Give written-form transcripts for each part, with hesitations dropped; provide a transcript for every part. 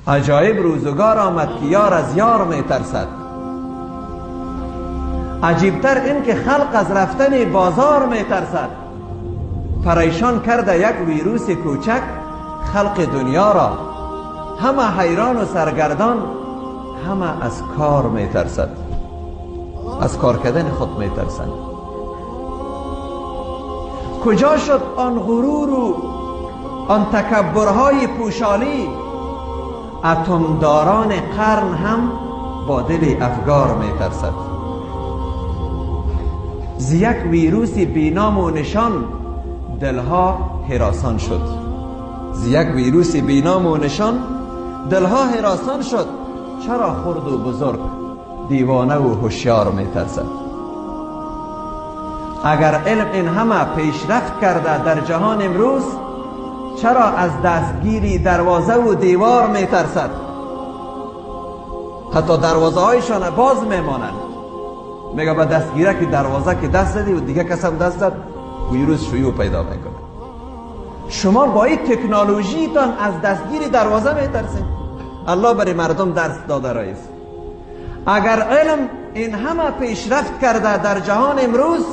عجایب روزگار آمد که یار از یار می ترسد. عجیبتر این که خلق از رفتن بازار می ترسد. پریشان کرده یک ویروس کوچک خلق دنیا را. همه حیران و سرگردان، همه از کار می ترسد. از کار کردن خود می ترسند. کجا شد آن غرور و آن تکبرهای پوشالی؟ اتمداران قرن هم با دل افگار می ترسد. ز یک ویروس بینام و نشان دلها هراسان شد. ز یک ویروس بینام و نشان دلها هراسان شد. چرا خرد و بزرگ، دیوانه و هوشیار می ترسد؟ اگر علم این همه پیشرفت کرده در جهان امروز، چرا از دستگیری دروازه و دیوار می ترسد؟ حتی دروازه هایشان باز می مانند. میگه با دستگیره که دروازه که دست زدی و دیگه کس هم دست زد، ویروس شیوع پیدا میکنه. شما با این تکنولوژی تان از دستگیری دروازه می ترسید؟ الله برای مردم درس داده رئیس. اگر علم این همه پیشرفت کرده در جهان امروز،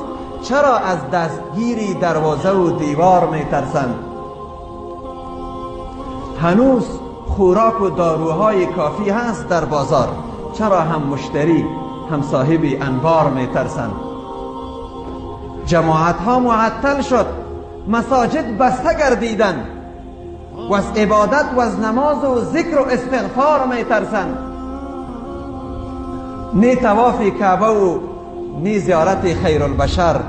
چرا از دستگیری دروازه و دیوار می ترسند؟ هنوز خوراک و داروهای کافی هست در بازار، چرا هم مشتری هم صاحب انبار می ترسند؟ جماعت ها معطل شد، مساجد بسته گردیدند و از عبادت و از نماز و ذکر و استغفار می ترسند. نی طواف کعبه و نی زیارت خیر البشر،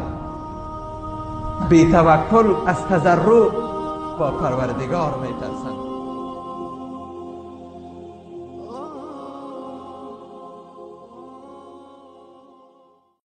بی توکل از تضرع با پروردگار می ترسند.